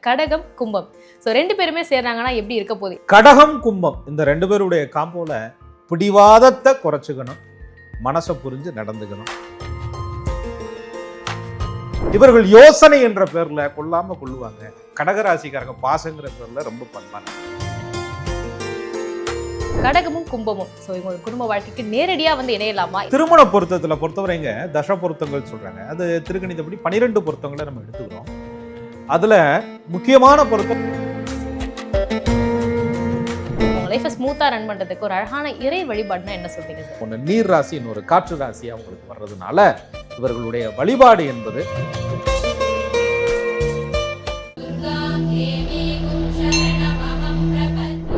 கடகம் கும்பம். ஸோ 2 பேருமே சேர்றாங்கன்னா எப்படி இருக்க போகுது? கடகம் கும்பம் இந்த 2 பேருடைய காம்போல பிடிவாதத்தை குறைச்சிக்கணும், மனசை புரிஞ்சு நடந்துக்கணும். இவர்கள் யோசனை என்ற பேர்ல கொல்லாம கொள்ளுவாங்க. கடகராசிக்காரங்க பாசங்கிற பேர்ல ரொம்ப பண்பாங்க. கடகமும் கும்பமும் ஸோ இவங்க குடும்ப வாழ்க்கைக்கு நேரடியா வந்து இணையலாமா? திருமண பொருத்தத்துல பொறுத்தவரைங்க தச பொருத்தங்கள் சொல்றாங்க. அது திருக்கணிதப்படி 12 பொருத்தங்களை நம்ம எடுத்துக்கிறோம். அதுல முக்கியமான பொருத்தம் லைஃபை ஸ்மூத்தா ரன் பண்றதுக்கு ஒரு அழகான இறை வழிபாடுனா என்ன சொல்றீங்க சார்? ஒன்று நீர் ராசி, இன்னொரு காற்று ராசி அவங்களுக்கு வர்றதுனால இவர்களுடைய வழிபாடு என்பது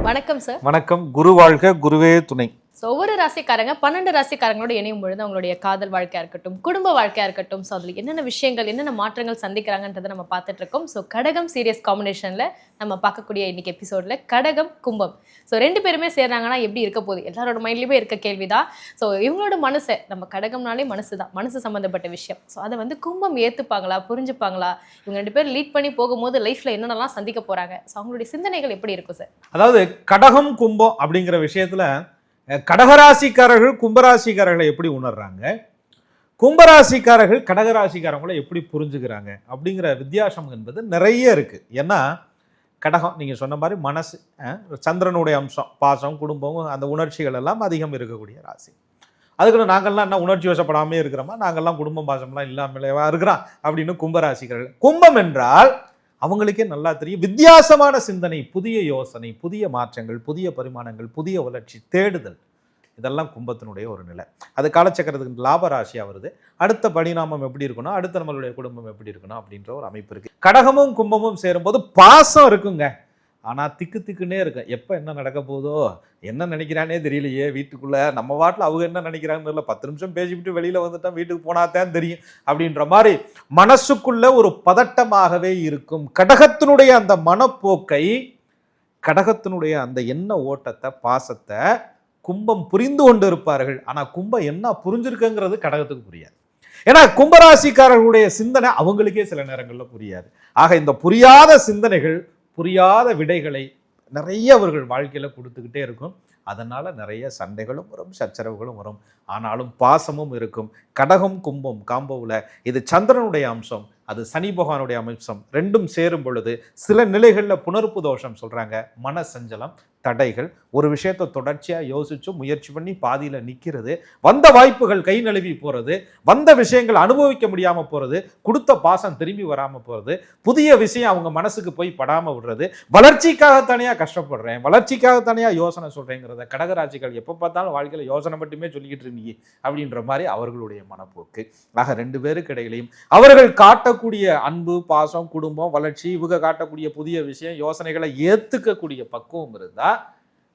வணக்கம் சார். வணக்கம். குரு வாழ்க, குருவே துணை. ஸோ ஒவ்வொரு ராசிக்காரங்க 12 ராசிக்காரங்களோட இணையும் பொழுது அவங்களுடைய காதல் வாழ்க்கையா இருக்கட்டும், குடும்ப வாழ்க்கையா இருக்கட்டும், ஸோ அதில் என்னென்ன விஷயங்கள் என்னென்ன மாற்றங்கள் சந்திக்கிறாங்கன்றதை நம்ம பார்த்துட்டு இருக்கோம். ஸோ கடகம் சீரியஸ் காம்பினேஷன்ல நம்ம பார்க்கக்கூடிய இன்னைக்கு எபிசோட்ல கடகம் கும்பம் ஸோ 2 பேருமே சேர்றாங்கன்னா எப்படி இருக்க போகுது? எல்லாரோட மைண்ட்லயுமே இருக்க கேள்விதான். ஸோ இவங்களோட மனசை நம்ம கடகம்னாலே மனசு தான், மனசு சம்மந்தப்பட்ட விஷயம். ஸோ அதை வந்து கும்பம் ஏற்றுப்பாங்களா, புரிஞ்சுப்பாங்களா? இவங்க 2 பேரும் லீட் பண்ணி போகும்போது லைஃப்ல என்னென்னலாம் சந்திக்க போறாங்க? ஸோ அவங்களுடைய சிந்தனைகள் எப்படி இருக்கும் சார்? அதாவது கடகம் கும்பம் அப்படிங்கிற விஷயத்துல கடகராசிக்காரர்கள் கும்பராசிக்காரர்களை எப்படி உணர்றாங்க, கும்பராசிக்காரர்கள் கடகராசிக்காரங்களை எப்படி புரிஞ்சுக்கிறாங்க அப்படிங்கிற வித்தியாசம் என்பது நிறைய இருக்கு. ஏன்னா கடகம் நீங்க சொன்ன மாதிரி மனசு, சந்திரனுடைய அம்சம், பாசம், குடும்பம், அந்த உணர்ச்சிகள் எல்லாம் அதிகம் இருக்கக்கூடிய ராசி. அதுக்குன்னு நாங்கள்லாம் என்ன உணர்ச்சி வசப்படாமே இருக்கிறோமா, நாங்கள்லாம் குடும்பம் பாசம்லாம் இல்லாமலேவா இருக்கிறோம் அப்படின்னு கும்பராசிக்காரர்கள். கும்பம் என்றால் அவங்களுக்கே நல்லா தெரியும், வித்தியாசமான சிந்தனை, புதிய யோசனை, புதிய மாற்றங்கள், புதிய பரிமாணங்கள், புதிய வளர்ச்சி தேடுதல், இதெல்லாம் கும்பத்தினுடைய ஒரு நிலை. அது காலச்சக்கரத்துக்கு லாப ராசியா வருது. அடுத்த பரிணாமம் எப்படி இருக்கணும், அடுத்த நம்மளுடைய குடும்பம் எப்படி இருக்கணும் அப்படின்ற ஒரு அமைப்பு இருக்கு. கடகமும் கும்பமும் சேரும்போது பாசம் இருக்குங்க, ஆனா திக்கு திக்குன்னே இருக்கு. எப்ப என்ன நடக்க போதோ, என்ன நினைக்கிறானே தெரியலையே, வீட்டுக்குள்ள நம்ம வாட்டில் அவங்க என்ன நினைக்கிறாங்கன்னு 10 நிமிஷம் பேசிவிட்டு வெளியில வந்துட்டா வீட்டுக்கு போனாதான் தெரியும் அப்படின்ற மாதிரி மனசுக்குள்ள ஒரு பதட்டமாகவே இருக்கும். கடகத்தினுடைய அந்த மனப்போக்கை, கடகத்தினுடைய அந்த எண்ண ஓட்டத்தை, பாசத்தை கும்பம் புரிந்து கொண்டு இருப்பார்கள். ஆனா கும்பம் என்ன புரிஞ்சிருக்குங்கிறது கடகத்துக்கு புரியாது. ஏன்னா கும்பராசிக்காரர்களுடைய சிந்தனை அவங்களுக்கே சில நேரங்கள்ல புரியாது. ஆக இந்த புரியாத சிந்தனைகள், புரியாத விடைகளை நிறைய அவர்கள் வாழ்க்கையில கொடுத்துக்கிட்டே இருக்கும். அதனால நிறைய சண்டைகளும் வரும், சச்சரவுகளும் வரும். ஆனாலும் பாசமும் இருக்கும். கடகம் கும்பம் காம்போவில் இது சந்திரனுடைய அம்சம், அது சனி பகவானுடைய அம்சம். ரெண்டும் சேரும் பொழுது சில நிலைகளில் புணர்ப்பு தோஷம் சொல்றாங்க, மன சஞ்சலம், தடைகள், ஒரு விஷயத்தை தொடர்ச்சியா யோசிச்சு முயற்சி பண்ணி பாதியில நிக்கிறது, வந்த வாய்ப்புகள் கை நழுவி போறது, வந்த விஷயங்கள் அனுபவிக்க முடியாம போறது, கொடுத்த பாசம் திரும்பி வராம போறது, புதிய விஷயம் அவங்க மனசுக்கு போய் படாம விடுறது, வளர்ச்சிக்காக தனியா கஷ்டப்படுறேன், வளர்ச்சிக்காக தனியா யோசனை சொல்றேங்கிறத கடகராசிகள் எப்ப பார்த்தாலும் வாழ்க்கையில யோசனை மட்டுமே சொல்லிக்கிட்டு இருந்தீங்க அப்படின்ற மாதிரி அவர்களுடைய மனப்போக்கு. ஆக 2 பேருக்கு இடையிலையும் அவர்கள் காட்டக்கூடிய அன்பு, பாசம், குடும்பம், வளர்ச்சி, இவங்க காட்டக்கூடிய புதிய விஷயம், யோசனைகளை ஏத்துக்கக்கூடிய பக்குவம் இருந்தா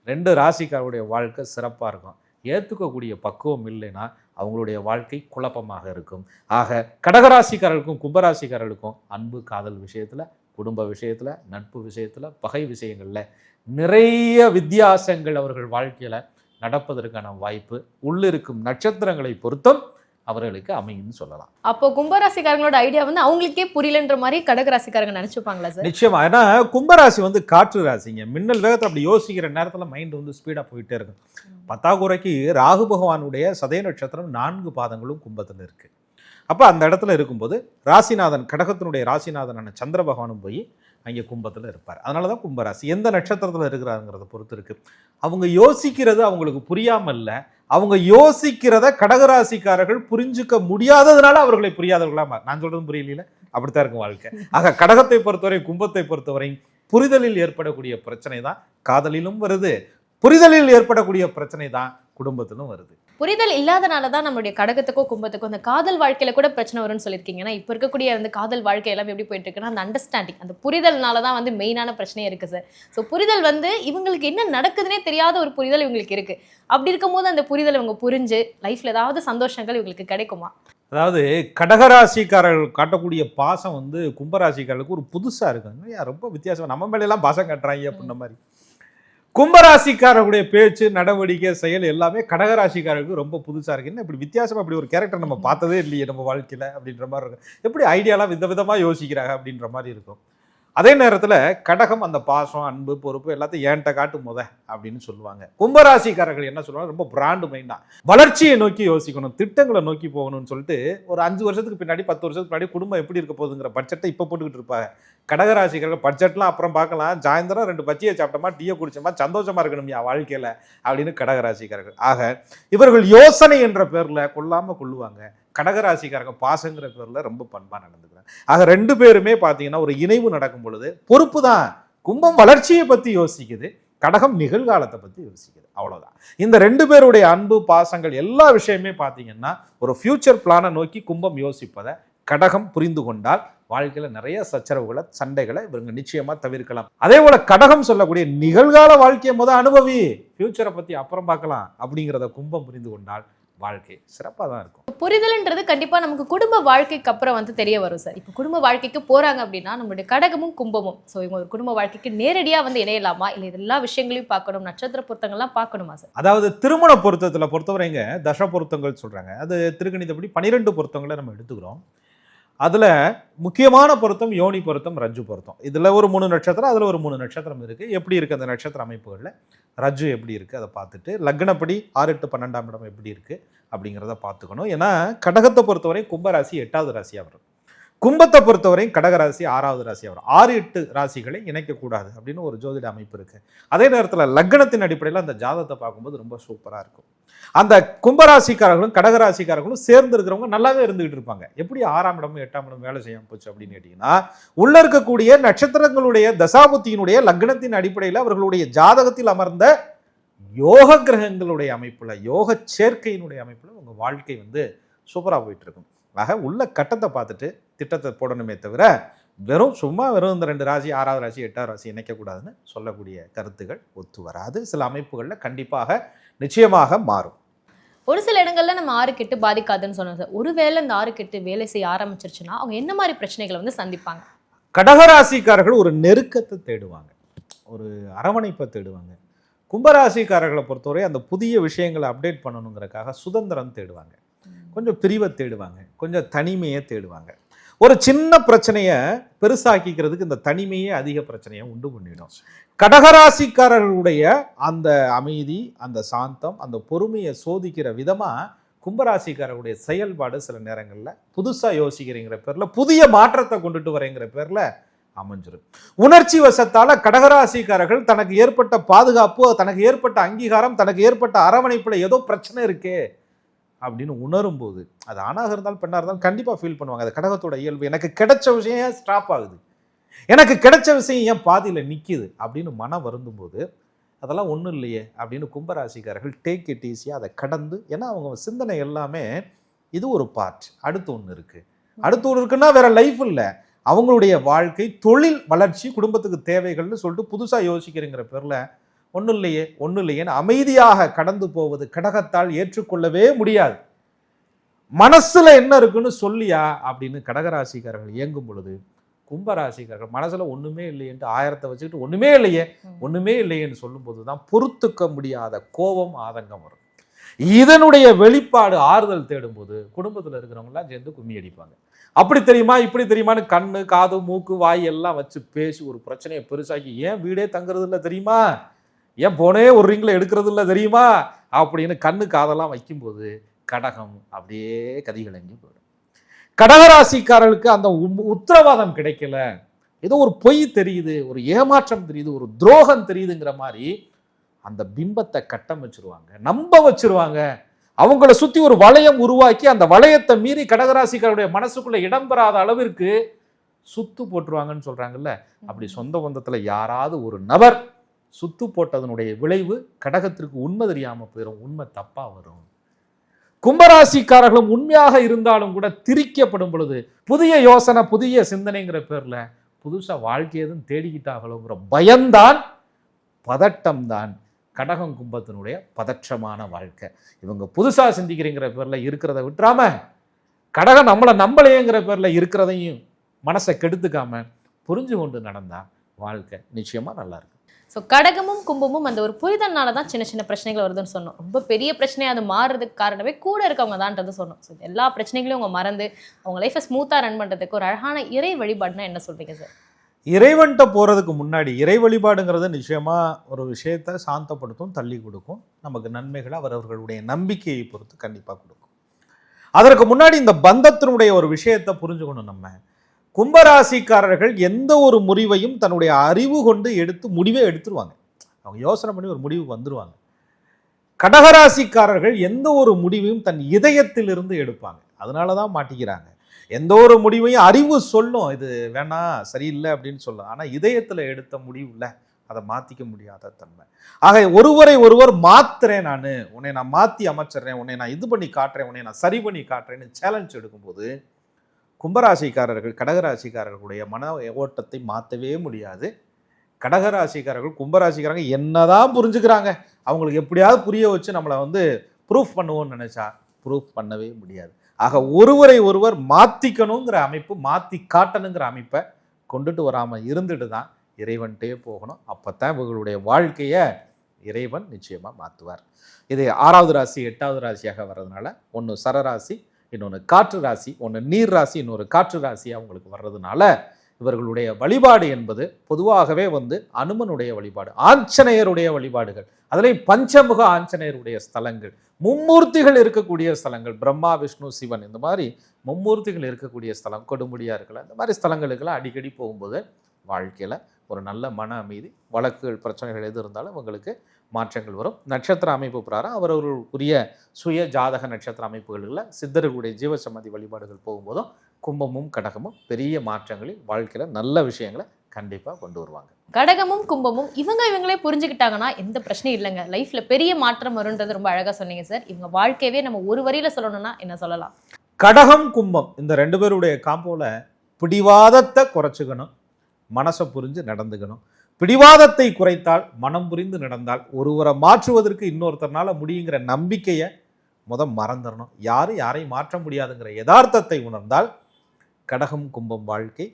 2 ராசிக்காரருடைய வாழ்க்கை சிறப்பா இருக்கும். ஏத்துக்கக்கூடிய பக்குவம் இல்லைன்னா அவங்களுடைய வாழ்க்கை குழப்பமாக இருக்கும். ஆக கடகராசிக்காரர்களுக்கும் கும்பராசிக்காரர்களுக்கும் அன்பு, காதல் விஷயத்துல, குடும்ப விஷயத்துல, நட்பு விஷயத்துல, பகை விஷயங்கள்ல நிறைய வித்தியாசங்கள் அவர்கள் வாழ்க்கையில நடப்பதற்கான வாய்ப்பு உள்ளிருக்கும் நட்சத்திரங்களை பொறுத்தும் அவர்களுக்கு அமையும்னு சொல்லலாம். அப்போ கும்பராசிக்காரங்களோட ஐடியா வந்து அவங்களுக்கே புரியலன்ற மாதிரி கடகராசிக்காரங்க நினைச்சுப்பாங்களா சார்? நிச்சயமா. ஏன்னா கும்பராசி காற்று ராசிங்க. மின்னல் வேகத்தில் அப்படி யோசிக்கிற நேரத்தில் மைண்ட் ஸ்பீடா போயிட்டே இருக்கும். 10ஆம் குறைக்கு ராகு பகவானுடைய சதய நட்சத்திரம் 4 பாதங்களும் கும்பத்தில் இருக்கு. அப்போ அந்த இடத்துல இருக்கும்போது ராசிநாதன், கடகத்தினுடைய ராசிநாதனான சந்திர பகவானும் போய் அங்கே கும்பத்தில் இருப்பார். அதனால தான் கும்பராசி எந்த நட்சத்திரத்தில் இருக்கிறாங்கிறத பொறுத்து இருக்கு. அவங்க யோசிக்கிறது அவங்களுக்கு புரியாமல் இல்லை, அவங்க யோசிக்கிறத கடகராசிக்காரர்கள் புரிஞ்சுக்க முடியாததுனால அவர்களை புரியாதவர்களா, நான் சொல்றதும் புரியல, அப்படித்தான் இருக்கும் வாழ்க்கை. ஆக கடகத்தை பொறுத்தவரை, கும்பத்தை பொறுத்தவரை புரிதலில் ஏற்படக்கூடிய பிரச்சனை தான் காதலிலும் வருது, புரிதலில் ஏற்படக்கூடிய பிரச்சனை தான் குடும்பத்திலும் வருது. புரிதல் இல்லாதனாலதான் நம்மளுடைய கடகத்துக்கோ கும்பத்துக்கோ அந்த காதல் வாழ்க்கையில கூட பிரச்சனை வரும்னு சொல்லியிருக்கீங்க. ஏன்னா இப்ப இருக்கக்கூடிய அந்த காதல் வாழ்க்கை எல்லாம் எப்படி போயிட்டு இருக்குன்னா அந்த அண்டர்ஸ்டாண்டிங், அந்த புரிதல்னாலதான் வந்து மெயினான பிரச்சனையே இருக்கு சார். ஸோ புரிதல் வந்து இவங்களுக்கு என்ன நடக்குதுன்னே தெரியாத ஒரு புரிதல் இவங்களுக்கு இருக்கு. அப்படி இருக்கும்போது அந்த புரிதல் இவங்க புரிஞ்சு லைஃப்ல ஏதாவது சந்தோஷங்கள் இவங்களுக்கு கிடைக்குமா? அதாவது கடகராசிக்காரர்கள் காட்டக்கூடிய பாசம் கும்பராசிக்காரர்களுக்கு ஒரு புதுசா இருக்கு. ரொம்ப வித்தியாசம், நம்ம மேல எல்லாம் பாசம் காட்டுறாங்க அப்படின்ற மாதிரி. கும்பராசிக்காரர்களுடைய பேச்சு, நடவடிக்கை, செயல் எல்லாமே கடகராசிக்காரர்களுக்கு ரொம்ப புதுசா இருக்கு. என்ன இப்படி வித்தியாசமா, இப்படி ஒரு கேரக்டர் நம்ம பார்த்ததே இல்லையே நம்ம வாழ்க்கையில அப்படின்ற மாதிரி இருக்கும். எப்படி ஐடியாலாம் விதவிதமா யோசிக்கிறாங்க அப்படின்ற மாதிரி இருக்கும். அதே நேரத்துல கடகம் அந்த பாசம், அன்பு, பொறுப்பு எல்லாத்தையும் ஏன்ட்ட காட்டு அப்படின்னு சொல்லுவாங்க. கும்பராசிக்காரர்கள் என்ன சொல்லுவாங்க, ரொம்ப பிராண்டு மைண்டா வளர்ச்சியை நோக்கி யோசிக்கணும், திட்டங்களை நோக்கி போகணும்னு சொல்லிட்டு ஒரு 5 வருஷத்துக்கு பின்னாடி 10 வருஷத்துக்கு பின்னாடி குடும்பம் எப்படி இருக்க போகுதுங்கிற பட்ஜெட்டை இப்ப போட்டுக்கிட்டு இருப்பாங்க. கடகராசிக்காரர்கள் பட்ஜெட்லாம் அப்புறம் பார்க்கலாம், சாயந்தரம் 2 பச்சியை சாப்பிட்டோமா, டீயை குடிச்சோமா, சந்தோஷமா இருக்கணும்யா வாழ்க்கையில அப்படின்னு கடகராசிக்காரர்கள். ஆக இவர்கள் யோசனை என்ற பேர்ல கொல்லாம கொள்ளுவாங்க. கடகராசிக்காரங்க பாசங்கிற பேர்ல ரொம்ப பண்பா நடந்துக்கிறாங்க. ஆக 2 பேருமே பாத்தீங்கன்னா ஒரு இணைவு நடக்கும் பொழுது பொறுப்பு தான். கும்பம் வளர்ச்சியை பத்தி யோசிக்குது, கடகம் நிகழ்காலத்தை பத்தி யோசிக்குது. அவ்வளவுதான். இந்த 2 பேருடைய அன்பு, பாசங்கள் எல்லா விஷயமே பாத்தீங்கன்னா ஒரு ஃபியூச்சர் பிளானை நோக்கி கும்பம் யோசிப்பதை கடகம் புரிந்து கொண்டால் வாழ்க்கையில நிறைய சச்சரவுகளை, சண்டைகளை இவங்க நிச்சயமா தவிர்க்கலாம். அதே போல கடகம் சொல்லக்கூடிய நிகழ்கால வாழ்க்கையை அனுபவி, ஃபியூச்சரை பத்தி அப்புறம் பார்க்கலாம் அப்படிங்கிறத கும்பம் புரிந்து கொண்டால் வாழ்க்கை சிறப்பாக தான் இருக்கும். புரிதல்ன்றது கண்டிப்பா நமக்கு குடும்ப வாழ்க்கைக்கு அப்புறம் தெரிய வரும் சார். இப்போ குடும்ப வாழ்க்கைக்கு போறாங்க அப்படின்னா நம்மளுடைய கடகமும் கும்பமும் இவங்க ஒரு குடும்ப வாழ்க்கைக்கு நேரடியா இணையலாமா, இல்லை எல்லா விஷயங்களையும் பார்க்கணும், நட்சத்திர பொருத்தங்கள்லாம் பார்க்கணுமா சார்? அதாவது திருமண பொருத்தத்துல பொறுத்தவரைங்க தச பொருத்தங்கள் சொல்றாங்க. அது திருக்கணிதப்படி 12 பொருத்தங்களை நம்ம எடுத்துக்கிறோம். அதுல முக்கியமான பொருத்தம் யோனி பொருத்தம், ரஜ்ஜு பொருத்தம். இதுல ஒரு 3 நட்சத்திரம், அதுல ஒரு 3 நட்சத்திரம் இருக்கு. எப்படி இருக்கு அந்த நட்சத்திர அமைப்புகள்ல, ரஜ்ஜு எப்படி இருக்கு அதை பார்த்துட்டு, லக்னப்படி 6, 8, 12ஆம் இடம் எப்படி இருக்கு அப்படிங்கிறத பார்த்துக்கணும். ஏன்னா கடகத்தை பொறுத்தவரை கும்பராசி 8வது ராசியா வரும், கும்பத்தை பொறுத்தவரை கடகராசி 6வது ராசியா வரும். 6, 8 ராசிகளை இணைக்கக்கூடாது அப்படின்னு ஒரு ஜோதிட அமைப்பு இருக்கு. அதே நேரத்தில் லக்னத்தின் அடிப்படையில் அந்த ஜாதகத்தை பார்க்கும்போது ரொம்ப சூப்பரா இருக்கும். அந்த கும்பராசிக்காரர்களும் கடகராசிக்காரர்களும் சேர்ந்து இருக்கிறவங்க நல்லாவே இருந்துகிட்டு இருப்பாங்க. எப்படி 6ஆம் இடமும் 8ஆம் இடம் வேலை செய்யாம போச்சு அப்படின்னு கேட்டீங்கன்னா, உள்ள இருக்கக்கூடிய நட்சத்திரங்களுடைய தசாபுத்தியினுடைய லக்னத்தின் அடிப்படையில் அவர்களுடைய ஜாதகத்தில் அமர்ந்த யோக கிரகங்களுடைய அமைப்புல, யோக சேர்க்கையினுடைய அமைப்புல உங்க வாழ்க்கை சூப்பரா போயிட்டு இருக்கும். ஆக உள்ள கட்டத்தை பார்த்துட்டு திட்டத்தை போடணுமே தவிர வெறும் இந்த 2 ராசி, 6வது ராசி, 8வது ராசி இணைக்கக்கூடாதுன்னு சொல்லக்கூடிய கருத்துகள் ஒத்து வராது. சில அமைப்புகளில் கண்டிப்பாக நிச்சயமாக மாறும். ஒரு சில இடங்கள்ல நம்ம 6 கெட்டு பாதிக்காதுன்னு சொன்னோம் சார். ஒருவேளை இந்த 6 கெட்டு வேலை செய்ய ஆரம்பிச்சிருச்சுன்னா அவங்க என்ன மாதிரி பிரச்சனைகளை சந்திப்பாங்க? கடகராசிக்காரர்கள் ஒரு நெருக்கத்தை தேடுவாங்க, ஒரு அரவணைப்பை தேடுவாங்க. கும்பராசிக்காரர்களை பொறுத்தவரை அந்த புதிய விஷயங்களை அப்டேட் பண்ணணுங்கிறதுக்காக சுதந்திரம் தேடுவாங்க, கொஞ்சம் பிரிவை தேடுவாங்க, கொஞ்சம் தனிமையை தேடுவாங்க. ஒரு சின்ன பிரச்சனையை பெருசாக்கிக்கிறதுக்கு இந்த தனிமையே அதிக பிரச்சனையை உண்டு பண்ணிடும். கடகராசிக்காரர்களுடைய அந்த அமைதி, அந்த சாந்தம், அந்த பொறுமையை சோதிக்கிற விதமா கும்பராசிக்காரர்களுடைய செயல்பாடு சில நேரங்களில் புதுசா யோசிக்கிறீங்கிற பேர்ல, புதிய மாற்றத்தை கொண்டுட்டு வரேங்கிற பேர்ல அமைஞ்சிடும். உணர்ச்சி வசத்தால கடகராசிக்காரர்கள் தனக்கு ஏற்பட்ட பாதுகாப்பு, தனக்கு ஏற்பட்ட அங்கீகாரம், தனக்கு ஏற்பட்ட அரவணைப்புல ஏதோ பிரச்சனை இருக்கே அப்படின்னு உணரும் போது, அது ஆணாக இருந்தாலும் பெண்ணாக இருந்தாலும் கண்டிப்பாக ஃபீல் பண்ணுவாங்க. அது கடகத்தோட இயல்பு. எனக்கு கிடைச்ச விஷயம் ஏன் ஸ்டாப் ஆகுது, எனக்கு கிடைச்ச விஷயம் ஏன் பாதியில் நிற்கிது அப்படின்னு மனம் வருந்தும் போது, அதெல்லாம் ஒன்றும் இல்லையே அப்படின்னு கும்பராசிக்காரர்கள் டேக் இட் ஈஸியாக அதை கடந்து, ஏன்னா அவங்க சிந்தனை எல்லாமே இது ஒரு பார்ட், அடுத்து ஒன்று இருக்குது, அடுத்து ஒன்று இருக்குன்னா வேற லைஃப் இல்லை, அவங்களுடைய வாழ்க்கை, தொழில் வளர்ச்சி, குடும்பத்துக்கு தேவைகள்னு சொல்லிட்டு புதுசாக யோசிக்கிறேங்கிற பேரில் ஒன்றும் இல்லையேன்னு அமைதியாக கடந்து போவது கடகத்தால் ஏற்றுக்கொள்ளவே முடியாது. மனசுல என்ன இருக்குன்னு சொல்லியா அப்படின்னு கடகராசிக்காரர்கள் இயங்கும் பொழுது, கும்பராசிக்காரர்கள் மனசுல ஒண்ணுமே இல்லையேன்ட்டு 1000 வச்சுக்கிட்டு ஒண்ணுமே இல்லையேன்னு சொல்லும் போதுதான் பொறுத்துக்க முடியாத கோபம், ஆதங்கம் வரும். இதனுடைய வெளிப்பாடு ஆறுதல் தேடும் போது குடும்பத்துல இருக்கிறவங்க எல்லாம் சேர்ந்து கும்மி அடிப்பாங்க. அப்படி தெரியுமா, இப்படி தெரியுமான்னு கண்ணு, காது, மூக்கு, வாய் எல்லாம் வச்சு பேசி ஒரு பிரச்சனையை பெருசாக்கி, ஏன் வீடே தங்குறது இல்லை தெரியுமா, ஏன் போனே ஒரு ரிங்ல எடுக்கிறது இல்லை தெரியுமா அப்படின்னு கண்ணு காதெல்லாம் வைக்கும்போது கடகம் அப்படியே கதிகலங்கி போயிடும். கடகராசிக்காரர்களுக்கு அந்த உத்தரவாதம் கிடைக்கல, ஏதோ ஒரு பொய் தெரியுது, ஒரு ஏமாற்றம் தெரியுது, ஒரு துரோகம் தெரியுதுங்கிற மாதிரி அந்த பிம்பத்தை கட்டமைச்சிருவாங்க, நம்ப வச்சிருவாங்க. அவங்கள சுத்தி ஒரு வளையம் உருவாக்கி அந்த வளையத்தை மீறி கடகராசிக்காரருடைய மனசுக்குள்ள இடம்பெறாத அளவிற்கு சுத்து போட்டுருவாங்கன்னு சொல்றாங்கல்ல, அப்படி சொந்த பந்தத்துல யாராவது ஒரு நபர் சுத்து போட்டதனுடைய விளைவு கடகத்திற்கு உண்மை தெரியாம போயிடும், உண்மை தப்பா வரும். கும்பராசிக்காரர்களும் உண்மையாக இருந்தாலும் கூட திரிக்கப்படும் பொழுது புதிய யோசனை, புதிய சிந்தனைங்கிற பேர்ல புதுசா வாழ்க்கை எதுவும் தேடிக்கிட்டாங்களோங்கிற பயம்தான், பதட்டம் தான் கடகம் கும்பத்தினுடைய பதற்றமான வாழ்க்கை. இவங்க புதுசா சிந்திக்கிறீங்கிற பேர்ல இருக்கிறத விட்டுறாம, கடகம் நம்மளை நம்பலையேங்கிற பேர்ல இருக்கிறதையும் மனசை கெடுத்துக்காம புரிஞ்சு கொண்டு நடந்தா வாழ்க்கை நிச்சயமா நல்லா இருக்கு. ஸோ கடகமும் கும்பமும் அந்த ஒரு புரிதல்னால தான் சின்ன சின்ன பிரச்சனைகள் வருதுன்னு சொன்னோம். ரொம்ப பெரிய பிரச்சனையை அது மாறுறதுக்கு காரணமே கூட இருக்கவங்க தான்ன்றது சொன்னோம். ஸோ எல்லா பிரச்சனைகளையும் அவங்க மறந்து அவங்க லைஃப்பை ஸ்மூத்தாக ரன் பண்ணுறதுக்கு ஒரு அழகான இறை வழிபாடுனா என்ன சொல்றீங்க சார்? இறைவன்கிட்ட போகிறதுக்கு முன்னாடி இறை வழிபாடுங்கிறது நிச்சயமா ஒரு விஷயத்தை சாந்தப்படுத்தும், தள்ளி கொடுக்கும், நமக்கு நன்மைகளை அவரவர்களுடைய நம்பிக்கையை பொறுத்து கண்டிப்பாக கொடுக்கும். அதற்கு முன்னாடி இந்த பந்தத்தினுடைய ஒரு விஷயத்தை புரிஞ்சுக்கணும். நம்ம கும்பராசிக்காரர்கள் எந்த ஒரு முடிவையும் தன்னுடைய அறிவு கொண்டு எடுத்து முடிவே எடுத்துருவாங்க. அவங்க யோசனை பண்ணி ஒரு முடிவு வந்துருவாங்க. கடகராசிக்காரர்கள் எந்த ஒரு முடிவையும் தன் இதயத்திலிருந்து எடுப்பாங்க. அதனால தான் மாட்டிக்கிறாங்க. எந்த ஒரு முடிவையும் அறிவு சொல்லும், இது வேணாம் சரியில்லை அப்படின்னு சொல்லும். ஆனால் இதயத்தில் எடுத்த முடிவுல அதை மாற்றிக்க முடியாத தன்மை. ஆக ஒருவரை ஒருவர் மாத்துறேன், உன்னை நான் மாற்றி அமைச்சிடுறேன், உன்னை நான் இது பண்ணி காட்டுறேன், உன்னை நான் சரி பண்ணி காட்டுறேன்னு சேலஞ்ச் எடுக்கும்போது கும்பராசிக்காரர்கள் கடகராசிக்காரர்களுடைய மன ஓட்டத்தை மாற்றவே முடியாது. கடகராசிக்காரர்கள் கும்பராசிக்காரங்க என்னதான் புரிஞ்சுக்கிறாங்க, அவங்களுக்கு எப்படியாவது புரிய வச்சு நம்மளை ப்ரூஃப் பண்ணுவோம்னு நினைச்சா ப்ரூஃப் பண்ணவே முடியாது. ஆக ஒருவரை ஒருவர் மாற்றிக்கணுங்கிற அமைப்பு, மாற்றி காட்டணுங்கிற அமைப்பை கொண்டுட்டு வராமல் இருந்துட்டு தான் இறைவன்கிட்டே போகணும். அப்போ தான் இவர்களுடைய வாழ்க்கையை இறைவன் நிச்சயமாக மாற்றுவார். இது 6வது ராசி 8வது ராசியாக வர்றதுனால, ஒன்று சரராசி, இன்னொன்று காற்று ராசி, ஒன்று நீர் ராசி, இன்னொரு காற்று ராசியாக அவங்களுக்கு வர்றதுனால இவர்களுடைய வழிபாடு என்பது பொதுவாகவே அனுமனுடைய வழிபாடு, ஆஞ்சநேயருடைய வழிபாடுகள், அதுலேயும் பஞ்சமுக ஆஞ்சநேயருடைய ஸ்தலங்கள், மும்மூர்த்திகள் இருக்கக்கூடிய ஸ்தலங்கள், பிரம்மா விஷ்ணு சிவன், இந்த மாதிரி மும்மூர்த்திகள் இருக்கக்கூடிய ஸ்தலம், கொடுமுடியாக இருக்கலாம், இந்த மாதிரி ஸ்தலங்களுக்கெல்லாம் அடிக்கடி போகும்போது வாழ்க்கையில் ஒரு நல்ல மன அமைதி, வழக்குகள் பிரச்சனைகள் எது இருந்தாலும் உங்களுக்கு மாற்றங்கள் வரும். நட்சத்திர அமைப்பு பிரகாரம் அவரவர்களுக்குரிய சுய ஜாதக நட்சத்திர அமைப்புகளில் சித்தர்களுடைய ஜீவசமாதி வழிபாடுகள் போகும்போதும் கும்பமும் கடகமும் பெரிய மாற்றங்களில் வாழ்க்கையில் நல்ல விஷயங்களை கண்டிப்பாக கொண்டு வருவாங்க. கடகமும் கும்பமும் இவங்களே புரிஞ்சுக்கிட்டாங்கன்னா எந்த பிரச்சனையும் இல்லைங்க. லைஃப்ல பெரிய மாற்றம் வரும்ன்றது ரொம்ப அழகா சொன்னீங்க சார். இவங்க வாழ்க்கையவே நம்ம ஒரு வரியில சொல்லணும்னா என்ன சொல்லலாம்? கடகம் கும்பம் இந்த ரெண்டு பேருடைய காம்போல பிடிவாதத்தை குறைச்சிக்கணும், மனசை புரிஞ்சு நடந்துக்கணும். பிடிவாதத்தை குறைத்தால், மனம் புரிந்து நடந்தால் ஒருவரை மாற்றுவதற்கு இன்னொருத்தர்னால முடியுங்கிற நம்பிக்கையை மறந்துடணும். யாரையும் மாற்ற முடியாதுங்கிற யதார்த்தத்தை உணர்ந்தால் கடகம் கும்பம் வாழ்க்கை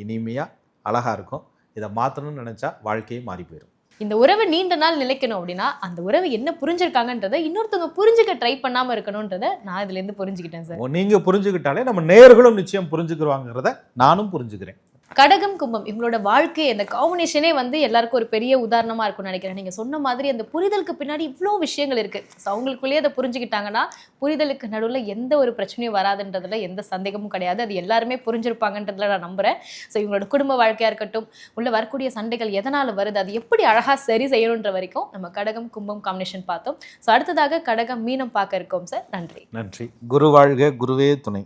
இனிமையாக அழகாக இருக்கும். இதை மாற்றணும்னு நினச்சா வாழ்க்கையை மாறி போயிடும். இந்த உறவு நீண்ட நாள் நிலைக்கணும் அப்படின்னா அந்த உறவு என்ன புரிஞ்சிருக்காங்கன்றதை இன்னொருத்தவங்க புரிஞ்சுக்க ட்ரை பண்ணாமல் இருக்கணும்ன்றதை நான் இதுலேருந்து புரிஞ்சுக்கிட்டேன் சார். நீங்கள் புரிஞ்சுக்கிட்டாலே நம்ம நேயர்களும் நிச்சயம் புரிஞ்சுக்குவாங்கிறத நானும் புரிஞ்சுக்கிறேன். கடகம் கும்பம் இவங்களோட வாழ்க்கை அந்த காம்பினேஷனே எல்லாருக்கும் ஒரு பெரிய உதாரணமா இருக்கும்னு நினைக்கிறேன். நீங்க சொன்ன மாதிரி அந்த புரிதலுக்கு பின்னாடி இவ்வளோ விஷயங்கள் இருக்கு. ஸோ அவங்களுக்குள்ளேயே அதை புரிஞ்சுக்கிட்டாங்கன்னா புரிதலுக்கு நடுவில் எந்த ஒரு பிரச்சனையும் வராதுன்றதுல எந்த சந்தேகமும் கிடையாது. அது எல்லாருமே புரிஞ்சிருப்பாங்கன்றதுல நான் நம்புறேன். ஸோ இவங்களோட குடும்ப வாழ்க்கையா இருக்கட்டும், உள்ள வரக்கூடிய சண்டைகள் எதனால வருது, அது எப்படி அழகா சரி செய்யணுன்ற வரைக்கும் நம்ம கடகம் கும்பம் காம்பினேஷன் பார்த்தோம். ஸோ அடுத்ததாக கடகம் மீனம் பார்க்க இருக்கோம் சார். நன்றி. நன்றி. குரு வாழ்க, குருவே துணை.